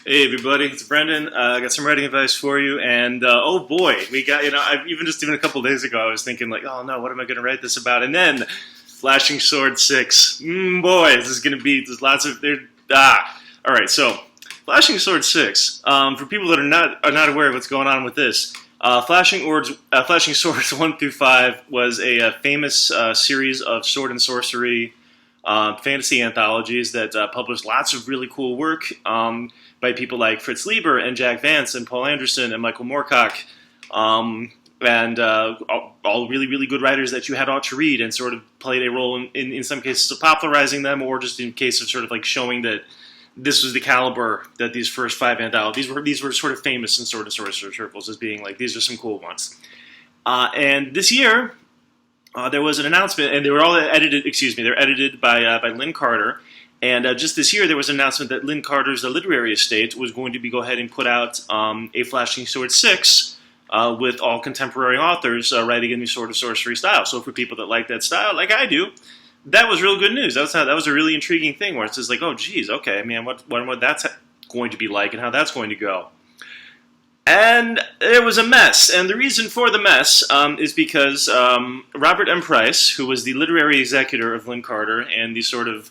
Hey everybody, it's Brendan. I got some writing advice for you, and oh boy, we got I've even a couple days ago, I was thinking like, oh no, what am I going to write this about? And then Flashing Sword 6. Boy, this is going to be there's lots of there. All right, so Flashing Sword 6. For people that are not aware of what's going on with this, Flashing Swords 1 through 5 was a famous series of sword and sorcery fantasy anthologies that published lots of really cool work by people like Fritz Lieber and Jack Vance and Paul Anderson and Michael Moorcock, and all really, really good writers that you had ought to read and sort of played a role in some cases of popularizing them, or just in case of sort of like showing that this was the caliber that these first 5 anthologies these were sort of famous in sword and sorcerer circles as being like, these are some cool ones. And this year, there was an announcement, and they were all edited. They're edited by Lynn Carter. And just this year, there was an announcement that Lynn Carter's literary estate was going to go ahead and put out a Flashing Sword 6 with all contemporary authors writing in the Sword of Sorcery style. So for people that like that style, like I do, that was real good news. That was a really intriguing thing where it's just like, oh, geez, okay, man, what that's going to be like and how that's going to go. And it was a mess, and the reason for the mess is because Robert M. Price, who was the literary executor of Lynn Carter and the sort of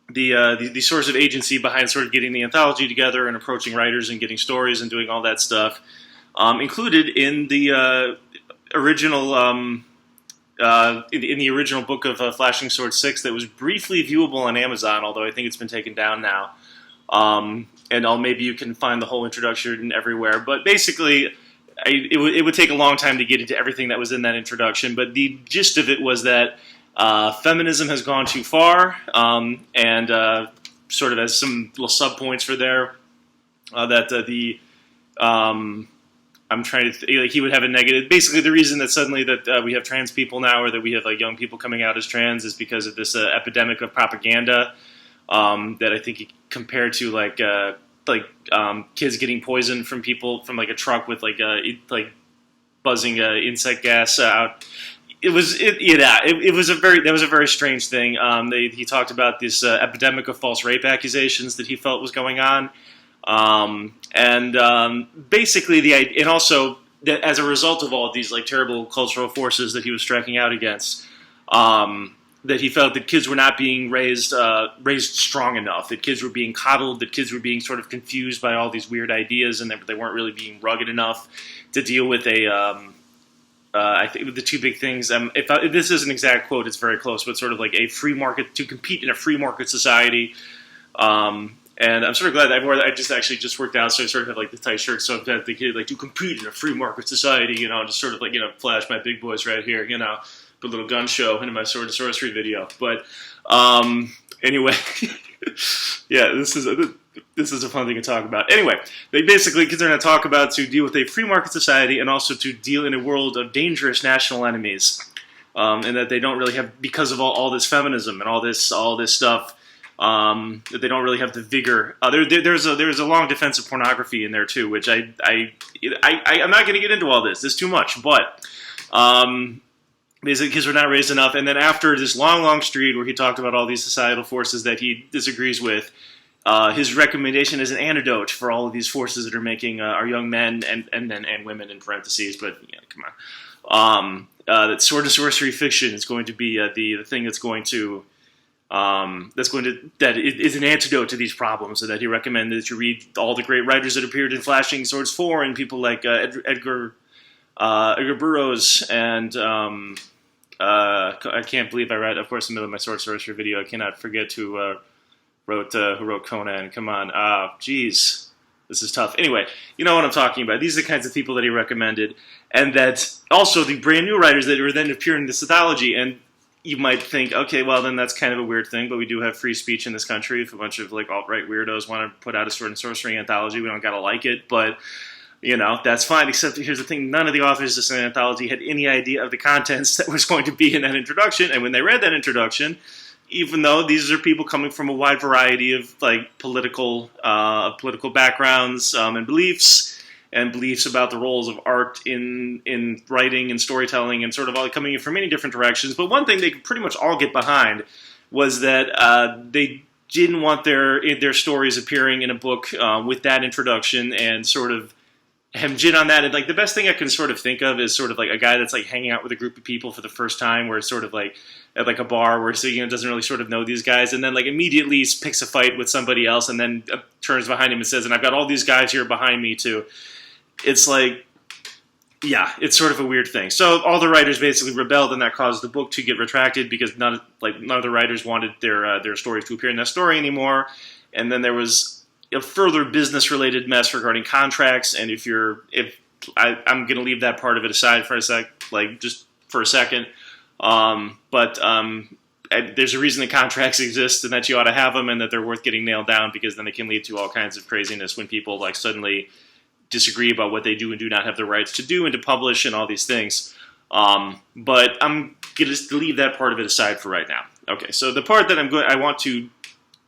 the source of agency behind sort of getting the anthology together and approaching writers and getting stories and doing all that stuff, included in the original in the original book of Flashing Sword 6 that was briefly viewable on Amazon, although I think it's been taken down now. And maybe you can find the whole introduction everywhere. But basically, it would take a long time to get into everything that was in that introduction. But the gist of it was that feminism has gone too far, and sort of as some little subpoints for there, that I'm trying to like he would have a negative. Basically, the reason that suddenly that we have trans people now, or that we have like young people coming out as trans, is because of this epidemic of propaganda. That I think he compared to like kids getting poisoned from people from like a truck with like buzzing insect gas out. That was a very strange thing. He talked about this epidemic of false rape accusations that he felt was going on, and basically and also that as a result of all of these like terrible cultural forces that he was striking out against. That he felt that kids were not being raised strong enough, that kids were being coddled, that kids were being sort of confused by all these weird ideas, and that they weren't really being rugged enough to deal with I think with the two big things. If this is an exact quote, it's very close, but sort of like a free market, to compete in a free market society. And I'm sort of glad that I just worked out, so I sort of have like the tight shirt, so I'm thinking like to compete in a free market society, just sort of like, flash my big boys right here, put a little gun show into my Sword and Sorcery video. But anyway, yeah, this is a fun thing to talk about. Anyway, they basically kids are going to talk about to deal with a free market society and also to deal in a world of dangerous national enemies, and that they don't really have, because of all this feminism and all this stuff, that they don't really have the vigor. There's a long defense of pornography in there too, which I'm not going to get into all this. It's too much, but. Basically, kids were not raised enough. And then after this long street where he talked about all these societal forces that he disagrees with, his recommendation is an antidote for all of these forces that are making our young men and women in parentheses. But come on, that Sword and Sorcery fiction is going to be the thing that is an antidote to these problems. And that he recommended that you read all the great writers that appeared in Flashing Swords 4 and people like Edgar Burroughs and I can't believe I read, of course, in the middle of my Sword Sorcery video, I cannot forget who wrote Conan. Come on, geez, this is tough. Anyway, you know what I'm talking about. These are the kinds of people that he recommended, and that also the brand new writers that were then appearing in this anthology. And you might think, okay, well then that's kind of a weird thing, but we do have free speech in this country. If a bunch of like alt-right weirdos want to put out a Sword and Sorcery anthology, we don't gotta like it, but. That's fine, except here's the thing, none of the authors of this anthology had any idea of the contents that was going to be in that introduction, and when they read that introduction, even though these are people coming from a wide variety of like political backgrounds and beliefs about the roles of art in writing and storytelling and sort of all coming in from many different directions, but one thing they could pretty much all get behind was that didn't want their stories appearing in a book with that introduction and sort of hemmed on that. And like the best thing I can sort of think of is sort of like a guy that's like hanging out with a group of people for the first time, where it's sort of like at like a bar where so doesn't really sort of know these guys, and then like immediately picks a fight with somebody else, and then turns behind him and says, "And I've got all these guys here behind me too." It's like, yeah, it's sort of a weird thing. So all the writers basically rebelled, and that caused the book to get retracted because none of the writers wanted their stories to appear in that story anymore. And then there was a further business-related mess regarding contracts. And I'm going to leave that part of it aside for a second. There's a reason that contracts exist, and that you ought to have them, and that they're worth getting nailed down, because then they can lead to all kinds of craziness when people like suddenly disagree about what they do and do not have the rights to do and to publish and all these things. But I'm going to leave that part of it aside for right now. Okay, so the part that I want to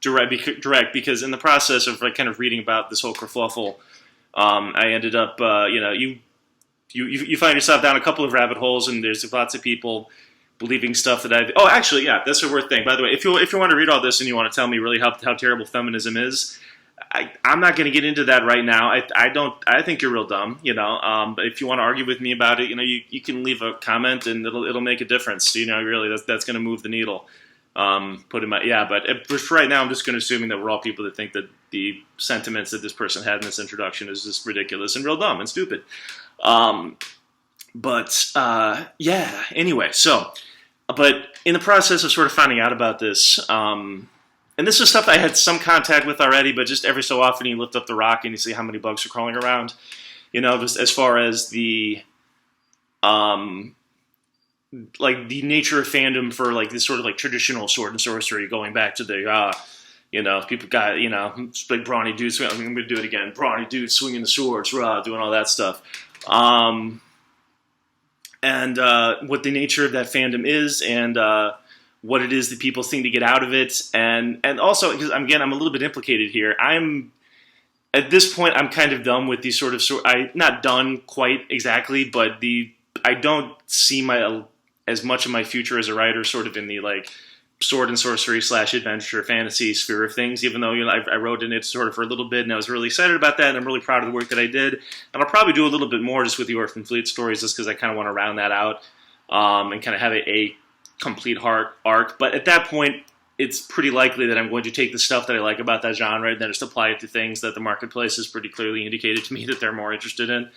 direct, because in the process of like kind of reading about this whole kerfluffle, I ended up, you find yourself down a couple of rabbit holes, and there's lots of people believing stuff that I've... Oh, actually, yeah, that's a worth thing. By the way, if you want to read all this and you want to tell me really how terrible feminism is, I'm not going to get into that right now. I think you're real dumb, but if you want to argue with me about it, you can leave a comment and it'll make a difference. Really, that's going to move the needle. But for right now, I'm just going to assuming that we're all people that think that the sentiments that this person had in this introduction is just ridiculous and real dumb and stupid. Anyway, but in the process of sort of finding out about this, and this is stuff I had some contact with already, but just every so often you lift up the rock and you see how many bugs are crawling around. Just as far as the the nature of fandom for like this sort of like traditional sword and sorcery, going back to the people got like brawny dudes. I'm going to do it again. Brawny dudes swinging the swords, doing all that stuff. And what the nature of that fandom is, and what it is that people seem to get out of it, and also because again I'm a little bit implicated here. At this point I'm kind of done with these not done quite exactly, but I don't see as much of my future as a writer sort of in the like sword and sorcery / adventure fantasy sphere of things. Even though I wrote in it sort of for a little bit, and I was really excited about that, and I'm really proud of the work that I did, and I'll probably do a little bit more just with the Orphan Fleet stories, just because I kind of want to round that out and kind of have a complete arc. But at that point, it's pretty likely that I'm going to take the stuff that I like about that genre and then just apply it to things that the marketplace has pretty clearly indicated to me that they're more interested in.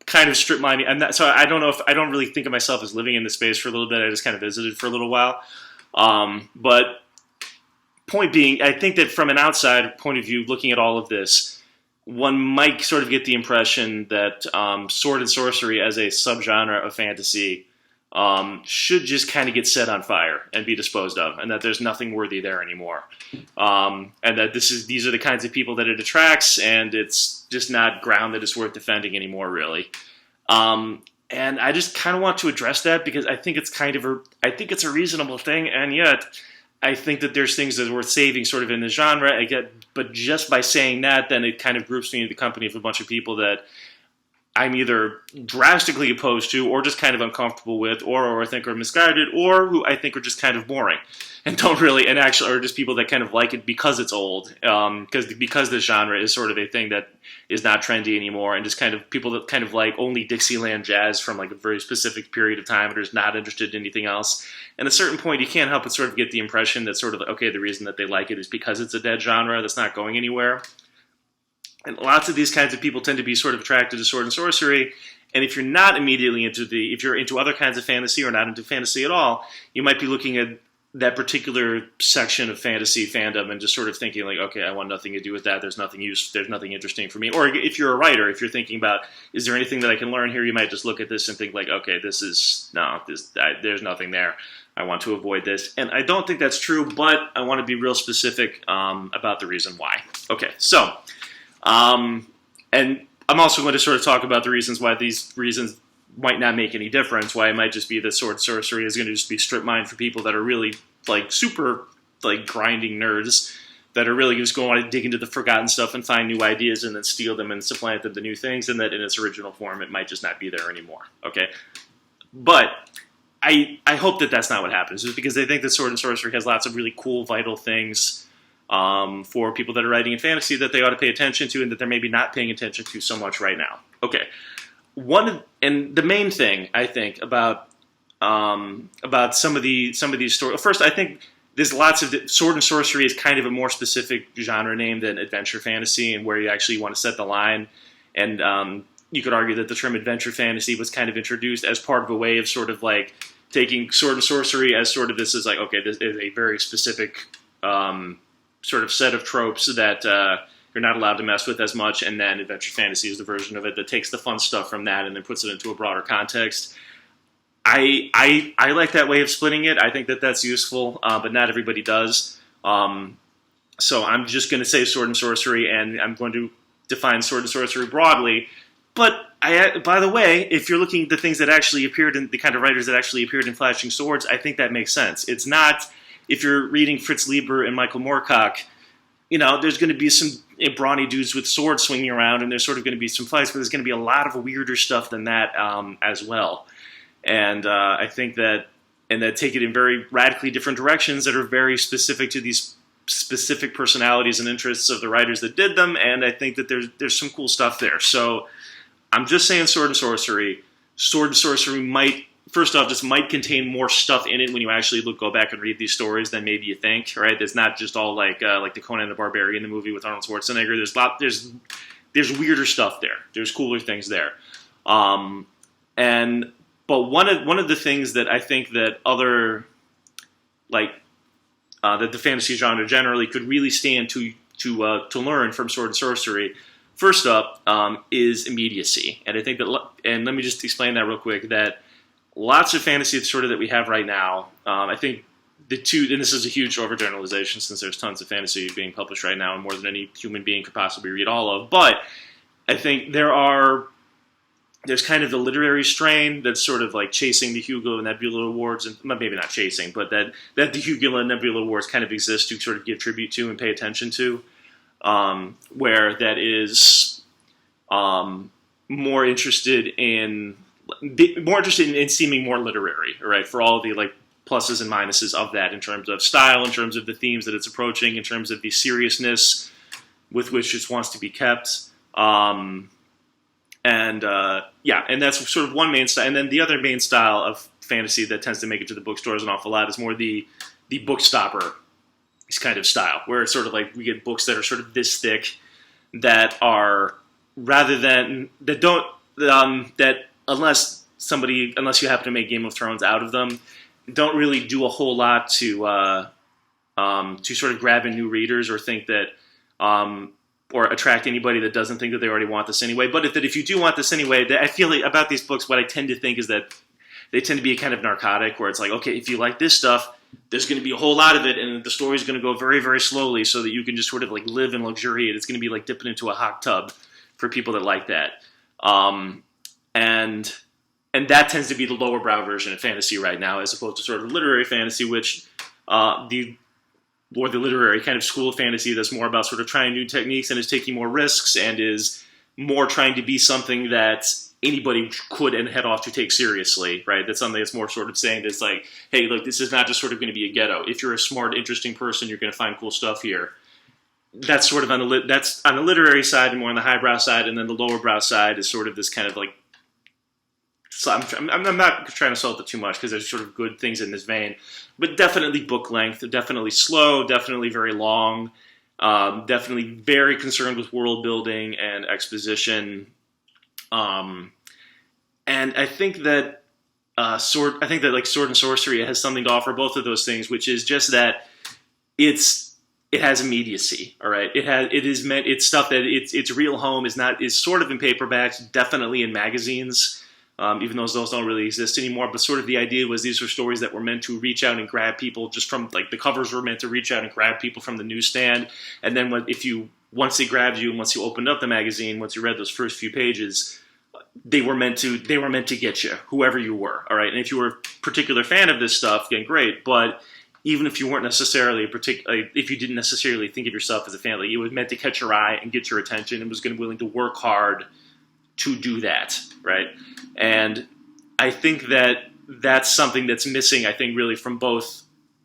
Kind of strip mining. So I don't know if I don't really think of myself as living in the space for a little bit. I just kind of visited for a little while. But point being, I think that from an outside point of view, looking at all of this, one might sort of get the impression that sword and sorcery as a subgenre of fantasy should just kind of get set on fire and be disposed of, and that there's nothing worthy there anymore. And that these are the kinds of people that it attracts, and it's just not ground that is worth defending anymore, really. And I just kind of want to address that, because I think it's it's a reasonable thing, and yet I think that there's things that are worth saving sort of in the genre. But just by saying that, then it kind of groups me into the company of a bunch of people that I'm either drastically opposed to, or just kind of uncomfortable with, or I think are misguided, or who I think are just kind of boring and don't really, and actually are just people that kind of like it because it's old, because this genre is sort of a thing that is not trendy anymore, and just kind of people that kind of like only Dixieland jazz from like a very specific period of time, and are just not interested in anything else. And at a certain point, you can't help but sort of get the impression that sort of, okay, the reason that they like it is because it's a dead genre that's not going anywhere. And lots of these kinds of people tend to be sort of attracted to sword and sorcery. And if you're not immediately if you're into other kinds of fantasy or not into fantasy at all, you might be looking at that particular section of fantasy fandom and just sort of thinking like, okay, I want nothing to do with that. There's nothing interesting for me. Or if you're a writer, if you're thinking about, is there anything that I can learn here? You might just look at this and think like, okay, there's nothing there. I want to avoid this. And I don't think that's true, but I want to be real specific about the reason why. Okay, so, and I'm also going to sort of talk about the reasons why these reasons might not make any difference, why it might just be that sword sorcery is going to just be strip mined for people that are really like super like grinding nerds that are really just going to dig into the forgotten stuff and find new ideas and then steal them and supplant them to new things, and that in its original form it might just not be there anymore. Okay, but I hope that that's not what happens, just because they think that Sword and Sorcery has lots of really cool, vital things for people that are writing in fantasy that they ought to pay attention to, and that they're maybe not paying attention to so much right now. Okay, and the main thing I think about some of these stories. First, I think there's lots of Sword and Sorcery is kind of a more specific genre name than adventure fantasy, and where you actually want to set the line. And you could argue that the term adventure fantasy was kind of introduced as part of a way of sort of like taking Sword and Sorcery as sort of this is like, okay, this is a very specific sort of set of tropes that you're not allowed to mess with as much, and then adventure fantasy is the version of it that takes the fun stuff from that and then puts it into a broader context. I like that way of splitting it. I think that that's useful, but not everybody does. So I'm just going to say Sword and Sorcery, and I'm going to define Sword and Sorcery broadly. But by the way, if you're looking at the things that actually appeared in the kind of writers that actually appeared in Flashing Swords, I think that makes sense. It's not, if you're reading Fritz Lieber and Michael Moorcock, there's going to be some brawny dudes with swords swinging around, and there's sort of going to be some fights, but there's going to be a lot of weirder stuff than that as well. And I think that take it in very radically different directions that are very specific to these specific personalities and interests of the writers that did them, and I think that there's some cool stuff there. So I'm just saying Sword and Sorcery. Sword and Sorcery might contain more stuff in it when you actually go back and read these stories than maybe you think, right? It's not just all like the Conan the Barbarian, the movie with Arnold Schwarzenegger. There's weirder stuff there. There's cooler things there. But one of the things that I think that other that the fantasy genre generally could really stand to learn from Sword and Sorcery, first up, is immediacy. And I think that, and let me just explain that real quick, that lots of fantasy sort of that we have right now, I think the two, and this is a huge overgeneralization since there's tons of fantasy being published right now and more than any human being could possibly read all of, but I think there's kind of the literary strain that's sort of like chasing the Hugo and Nebula Awards, and maybe not chasing, but that the Hugo and Nebula Awards kind of exist to sort of give tribute to and pay attention to, where that is more interested in seeming more literary, right? For all of the pluses and minuses of that, in terms of style, in terms of the themes that it's approaching, in terms of the seriousness with which it wants to be kept. And that's sort of one main style. And then the other main style of fantasy that tends to make it to the bookstores an awful lot is more the book stopper kind of style, where it's sort of like we get books that are sort of this thick that are, rather than, that don't, that unless you happen to make Game of Thrones out of them, don't really do a whole lot to sort of grab in new readers or think that, or attract anybody that doesn't think that they already want this anyway. But if you do want this anyway, I feel like about these books, what I tend to think is that they tend to be a kind of narcotic, where it's like, okay, if you like this stuff, there's going to be a whole lot of it, and the story's going to go very, very slowly so that you can just sort of live and luxuriate. It's going to be like dipping into a hot tub for people that like that. And that tends to be the lower brow version of fantasy right now, as opposed to sort of literary fantasy, which the literary kind of school of fantasy that's more about sort of trying new techniques and is taking more risks and is more trying to be something that anybody could and head off to take seriously, right? That's something that's more sort of saying that's like, hey, look, this is not just sort of going to be a ghetto. If you're a smart, interesting person, you're going to find cool stuff here. That's sort of on the literary side and more on the highbrow side, and then the lower brow side is sort of this kind of like, so I'm not trying to salt it too much because there's sort of good things in this vein, but definitely book length, definitely slow, definitely very long, definitely very concerned with world building and exposition. And I think that Sword and Sorcery has something to offer both of those things, which is just that it has immediacy. All right, it's stuff that its real home is sort of in paperbacks, definitely in magazines. Even though those don't really exist anymore, but sort of the idea was these were stories that were meant to reach out and grab people just from, the covers were meant to reach out and grab people from the newsstand, and then once they grabbed you and once you opened up the magazine, once you read those first few pages, they were meant to get you, whoever you were, all right? And if you were a particular fan of this stuff, again, great, but even if you weren't necessarily if you didn't necessarily think of yourself as a fan, it was meant to catch your eye and get your attention and was going to be willing to work hard to do that, right? And I think that that's something that's missing, I think, really from both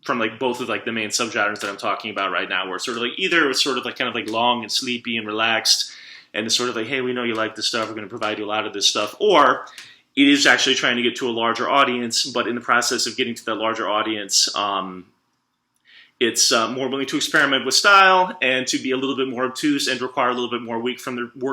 of like the main subgenres that I'm talking about right now, where it's sort of like either it's sort of like kind of like long and sleepy and relaxed, and it's sort of like, hey, we know you like this stuff, we're going to provide you a lot of this stuff, or it is actually trying to get to a larger audience, but in the process of getting to that larger audience, it's more willing to experiment with style and to be a little bit more obtuse and require a little bit more work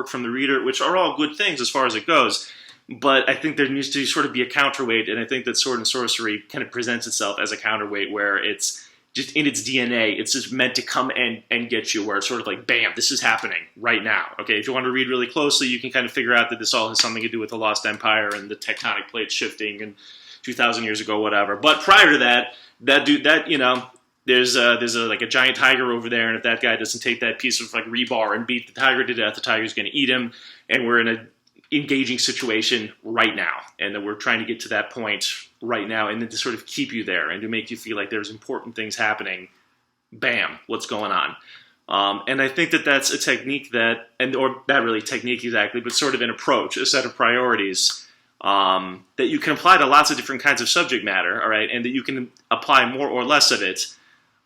from the reader, which are all good things as far as it goes. But I think there needs to sort of be a counterweight, and I think that Sword and Sorcery kind of presents itself as a counterweight where it's just in its DNA, it's just meant to come and get you, where it's sort of like, bam, this is happening right now. Okay, if you want to read really closely, you can kind of figure out that this all has something to do with the Lost Empire and the tectonic plates shifting and 2,000 years ago, whatever. But prior to that, there's like a giant tiger over there, and if that guy doesn't take that piece of like rebar and beat the tiger to death, the tiger's going to eat him, and we're in a engaging situation right now, and that we're trying to get to that point right now, and then to sort of keep you there and to make you feel like there's important things happening. Bam, what's going on? And I think that that's a technique or not really technique exactly, but sort of an approach, a set of priorities that you can apply to lots of different kinds of subject matter, all right, and that you can apply more or less of it.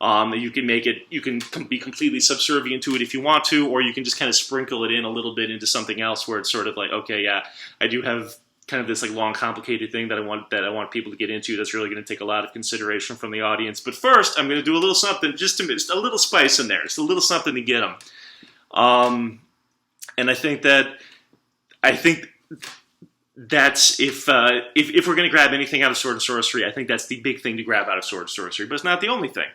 You can be completely subservient to it if you want to, or you can just kind of sprinkle it in a little bit into something else where it's sort of like, okay, yeah, I do have kind of this like long, complicated thing that I want people to get into that's really going to take a lot of consideration from the audience. But first, I'm going to do a little something, just a little spice in there, just a little something to get them. And I think that's if we're going to grab anything out of Sword and Sorcery, I think that's the big thing to grab out of Sword and Sorcery, but it's not the only thing.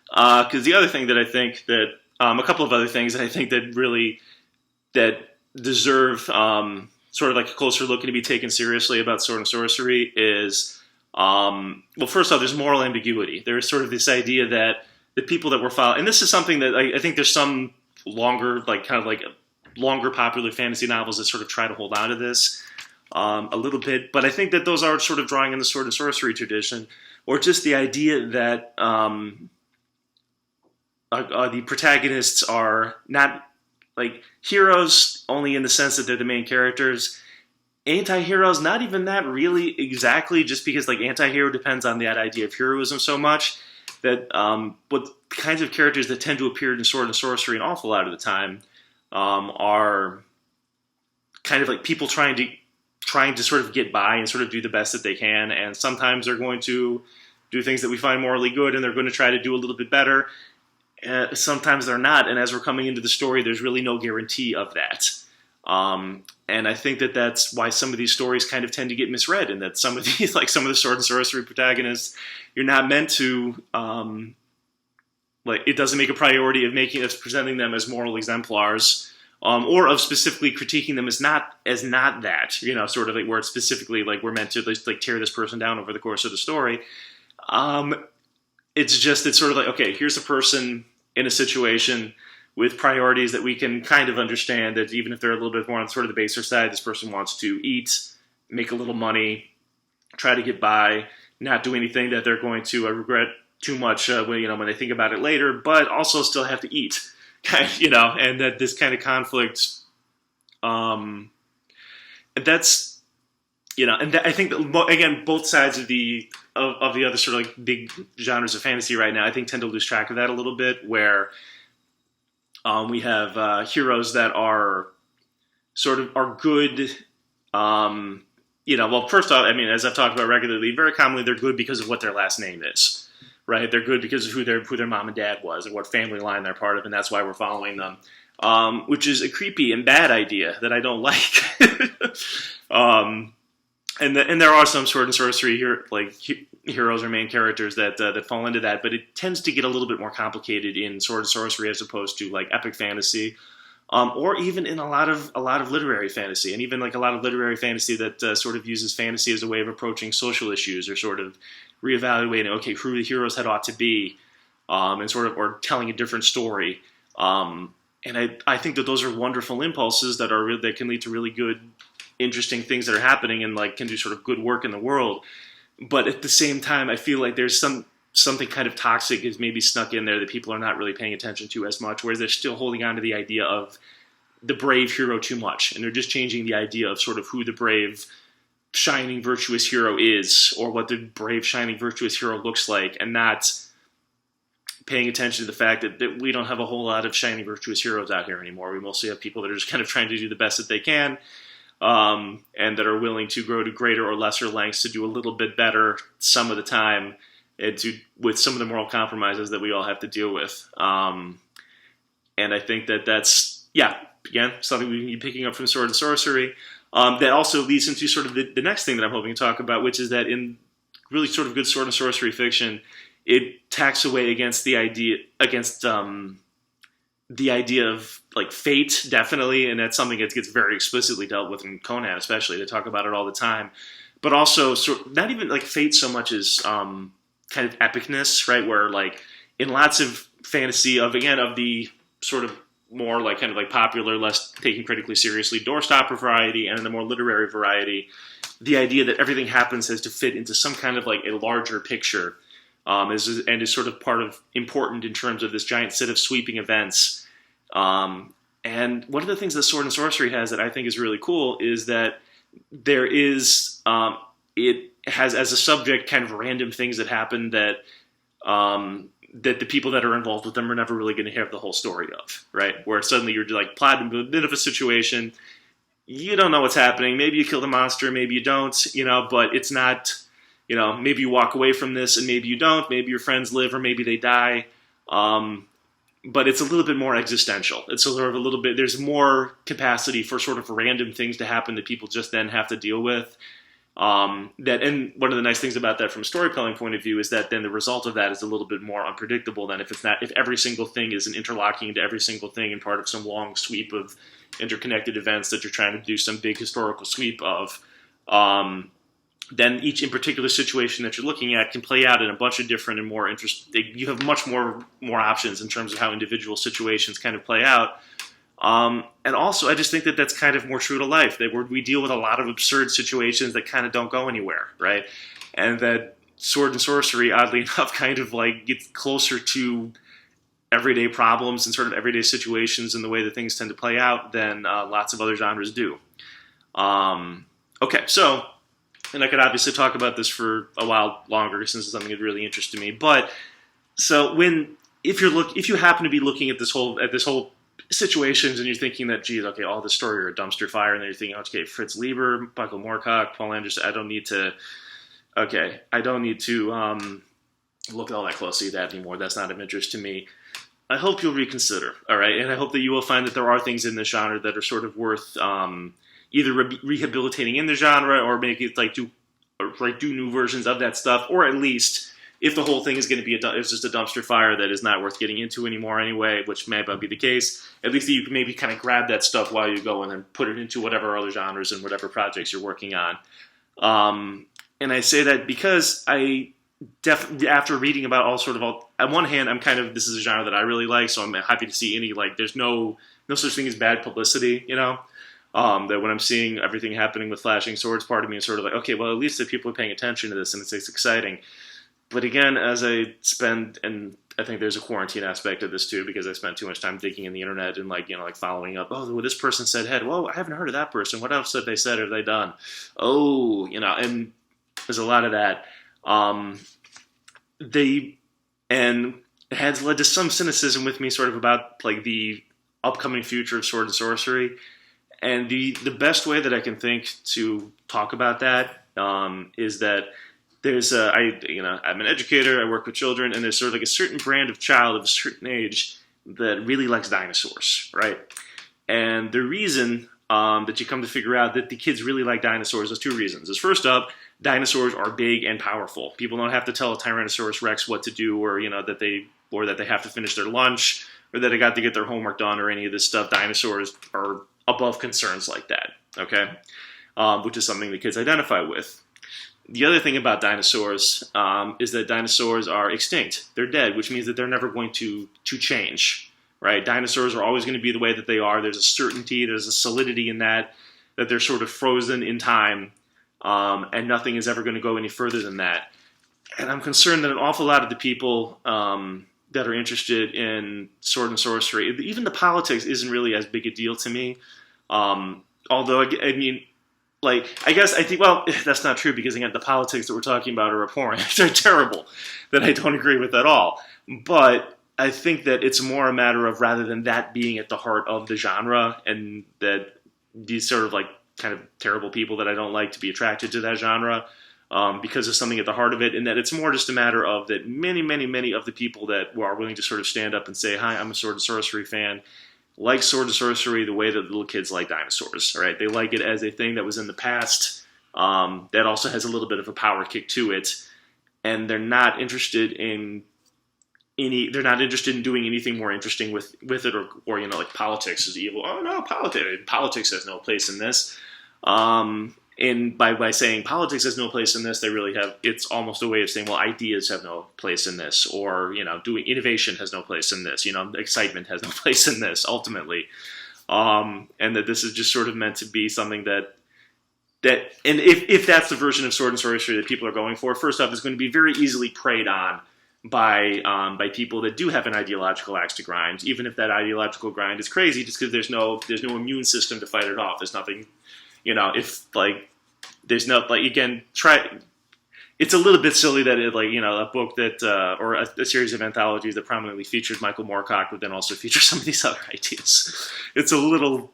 Because the other thing that I think that, a couple of other things that I think that deserve sort of like a closer look and to be taken seriously about Sword and Sorcery is, well, first off, there's moral ambiguity. There's sort of this idea that the people that we're following, and this is something that I think there's some longer popular fantasy novels that sort of try to hold on to this a little bit, but I think that those are sort of drawing in the Sword and Sorcery tradition, or just the idea that the protagonists are not like heroes only in the sense that they're the main characters. Anti-heroes, not even that really exactly, just because like anti-hero depends on that idea of heroism so much that but the kinds of characters that tend to appear in Sword and Sorcery an awful lot of the time are kind of like people trying to sort of get by and sort of do the best that they can, and sometimes they're going to do things that we find morally good, and they're going to try to do a little bit better. Sometimes they're not, and as we're coming into the story, there's really no guarantee of that. And I think that that's why some of these stories kind of tend to get misread, and that some of these, like some of the Sword and Sorcery protagonists, you're not meant to, it doesn't make a priority of presenting them as moral exemplars, or of specifically critiquing them as not that, sort of like where it's specifically like we're meant to like tear this person down over the course of the story. It's sort of like, okay, here's a person in a situation with priorities that we can kind of understand that even if they're a little bit more on sort of the baser side, this person wants to eat, make a little money, try to get by, not do anything that they're going to regret too much when they think about it later, but also still have to eat, and that this kind of conflict, and that's, I think that, again, both sides of the other sort of like big genres of fantasy right now, I think tend to lose track of that a little bit, where we have heroes that are good. Well, first off, I mean, as I've talked about regularly, very commonly they're good because of what their last name is, right? They're good because of who their mom and dad was and what family line they're part of, and that's why we're following them, which is a creepy and bad idea that I don't like. And there are some Sword and Sorcery heroes or main characters that fall into that, but it tends to get a little bit more complicated in Sword and Sorcery as opposed to like epic fantasy, or even in a lot of literary fantasy, and even like a lot of literary fantasy that sort of uses fantasy as a way of approaching social issues or sort of reevaluating who the heroes had ought to be, and sort of or telling a different story. And I think that those are wonderful impulses that can lead to really good, interesting things that are happening and like can do sort of good work in the world. But at the same time, I feel like there's something kind of toxic is maybe snuck in there that people are not really paying attention to as much, whereas they're still holding on to the idea of the brave hero too much, and they're just changing the idea of sort of who the brave shining virtuous hero is, or what the brave shining virtuous hero looks like, and not paying attention to the fact that we don't have a whole lot of shining virtuous heroes out here anymore. We mostly have people that are just kind of trying to do the best that they can, and that are willing to grow to greater or lesser lengths to do a little bit better some of the time, and with some of the moral compromises that we all have to deal with. And I think that's, again, something we can be picking up from Sword and Sorcery. That also leads into sort of the next thing that I'm hoping to talk about, which is that in really sort of good Sword and Sorcery fiction, it tacks away against the idea of like fate, definitely, and that's something that gets very explicitly dealt with in Conan, especially. They talk about it all the time, but also not even like fate so much as kind of epicness, right? Where like in lots of fantasy of the sort of more like kind of like popular, less taken critically seriously doorstopper variety, and in the more literary variety, the idea that everything happens has to fit into some kind of like a larger picture. Is sort of important in terms of this giant set of sweeping events. And one of the things that Sword and Sorcery has that I think is really cool is that there is, it has as a subject kind of random things that happen that that the people that are involved with them are never really going to have the whole story of, right? Where suddenly you're like plotted into a bit of a situation, you don't know what's happening. Maybe you kill the monster, maybe you don't, but it's not... maybe you walk away from this and maybe you don't. Maybe your friends live or maybe they die. But it's a little bit more existential. It's sort of a little bit, there's more capacity for sort of random things to happen that people just then have to deal with. And one of the nice things about that from a storytelling point of view is that then the result of that is a little bit more unpredictable than if every single thing is an interlocking into every single thing and part of some long sweep of interconnected events that you're trying to do some big historical sweep of. Then each in particular situation that you're looking at can play out in a bunch of different and more interesting. You have much more options in terms of how individual situations kind of play out. And also, I just think that that's kind of more true to life. That we deal with a lot of absurd situations that kind of don't go anywhere, right? And that Sword and Sorcery, oddly enough, kind of like gets closer to everyday problems and sort of everyday situations and the way that things tend to play out than lots of other genres do. Okay, so. And I could obviously talk about this for a while longer since it's something that really interested me. But so if you happen to be looking at this whole situations and you're thinking that, geez, okay, all this story are a dumpster fire, and then you're thinking, okay, Fritz Lieber, Michael Moorcock, Paul Anderson, I don't need to look all that closely at that anymore. That's not of interest to me. I hope you'll reconsider, all right? And I hope that you will find that there are things in this genre that are sort of worth either rehabilitating in the genre or make it do new versions of that stuff, or at least if the whole thing is going to be it's just a dumpster fire that is not worth getting into anymore anyway, which may not be the case, at least you can maybe kind of grab that stuff while you go and then put it into whatever other genres and whatever projects you're working on. And I say that because I definitely, after reading about on one hand, this is a genre that I really like, so I'm happy to see there's no such thing as bad publicity, that when I'm seeing everything happening with flashing swords, part of me is sort of like, okay, well, at least the people are paying attention to this and it's exciting. But again, as I spend, and I think there's a quarantine aspect of this too, because I spent too much time digging in the internet and following up, oh, well, this person said head, whoa, I haven't heard of that person. What else have they said or have they done? Oh, and there's a lot of that. And it has led to some cynicism with me sort of about the upcoming future of Sword and Sorcery. And the best way that I can think to talk about that is that there's I'm an educator, I work with children, and there's sort of a certain brand of child of a certain age that really likes dinosaurs, right? And the reason that you come to figure out that the kids really like dinosaurs is two reasons. Is first up, dinosaurs are big and powerful. People don't have to tell a Tyrannosaurus Rex what to do, or that they have to finish their lunch, or that they got to get their homework done, or any of this stuff. Dinosaurs are above concerns like that, okay? Which is something the kids identify with. The other thing about dinosaurs is that dinosaurs are extinct. They're dead, which means that they're never going to change, right? Dinosaurs are always going to be the way that they are. There's a certainty, there's a solidity in that they're sort of frozen in time, and nothing is ever going to go any further than that. And I'm concerned that an awful lot of the people that are interested in Sword and Sorcery, even the politics isn't really as big a deal to me. Although, I mean, like, I guess I think, well, that's not true because, again, the politics that we're talking about are abhorrent. They're terrible, that I don't agree with at all. But I think that it's more a matter of, rather than that being at the heart of the genre, and that these sort of like kind of terrible people that I don't like to be attracted to that genre, because of something at the heart of it, and that it's more just a matter of that many of the people that are willing to sort of stand up and say, hi, I'm a Sword and Sorcery fan, like Sword and Sorcery the way that little kids like dinosaurs, right? They like it as a thing that was in the past, that also has a little bit of a power kick to it, and they're not interested in doing anything more interesting with it, or like politics is evil. Oh no, politics has no place in this. And by saying politics has no place in this, they really have, it's almost a way of saying, well, ideas have no place in this, or, doing innovation has no place in this, excitement has no place in this, ultimately. And that this is just sort of meant to be something and if that's the version of Sword and Sorcery that people are going for, first off, it's going to be very easily preyed on by people that do have an ideological axe to grind, even if that ideological grind is crazy, just because there's no immune system to fight it off. There's nothing. If there's no, again, it's a little bit silly that a book that, or a series of anthologies that prominently featured Michael Moorcock would then also feature some of these other ideas. It's a little,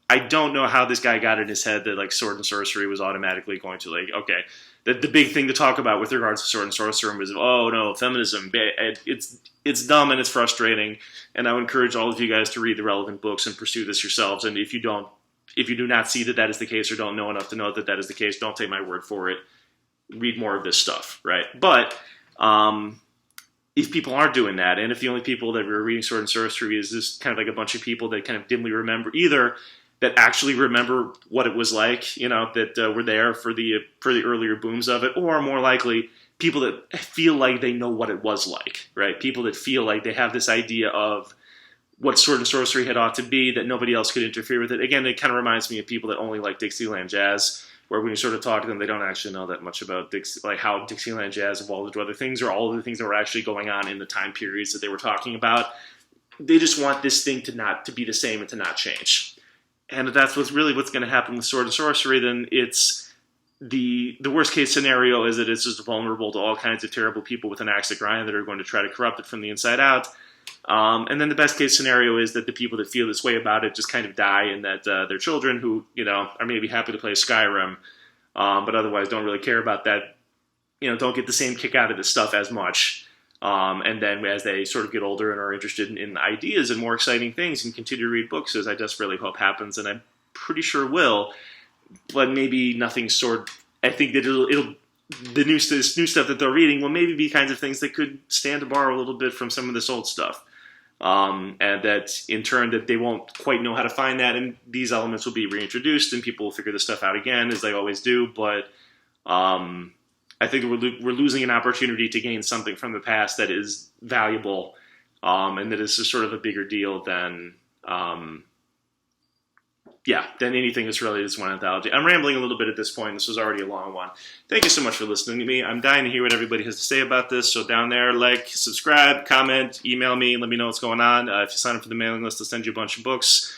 I don't know how this guy got in his head that, Sword and Sorcery was automatically going to, okay, the big thing to talk about with regards to Sword and Sorcery was, oh no, feminism, it's dumb and it's frustrating, and I would encourage all of you guys to read the relevant books and pursue this yourselves. And if you do not see that is the case, or don't know enough to know that is the case, don't take my word for it. Read more of this stuff, right? But if people aren't doing that, and if the only people that are reading Sword and Sorcery is this kind of like a bunch of people that kind of dimly remember, either that actually remember what it was like, that were there for the earlier booms of it, or more likely, people that feel like they know what it was like, right? People that feel like they have this idea of what Sword and Sorcery had ought to be, that nobody else could interfere with it. Again, it kind of reminds me of people that only like Dixieland jazz, where when you sort of talk to them, they don't actually know that much about how Dixieland jazz evolved into other things, or all of the things that were actually going on in the time periods that they were talking about. They just want this thing to be the same and to not change. And if that's what's going to happen with Sword and Sorcery, then it's the worst case scenario is that it's just vulnerable to all kinds of terrible people with an axe to grind that are going to try to corrupt it from the inside out. And then the best case scenario is that the people that feel this way about it just kind of die, and that their children who, are maybe happy to play Skyrim, but otherwise don't really care about that, don't get the same kick out of this stuff as much. And then as they sort of get older and are interested in ideas and more exciting things and continue to read books, as I just really hope happens, and I'm pretty sure will, but maybe nothing I think that this new stuff that they're reading will maybe be kinds of things that could stand to borrow a little bit from some of this old stuff. And that in turn that they won't quite know how to find that, and these elements will be reintroduced and people will figure this stuff out again, as they always do. But I think we're losing an opportunity to gain something from the past that is valuable, and that is sort of a bigger deal than anything that's related to this one anthology. I'm rambling a little bit at this point. This was already a long one. Thank you so much for listening to me. I'm dying to hear what everybody has to say about this. So down there, subscribe, comment, email me, let me know what's going on. If you sign up for the mailing list, I'll send you a bunch of books.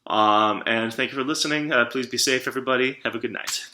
And thank you for listening. Please be safe, everybody. Have a good night.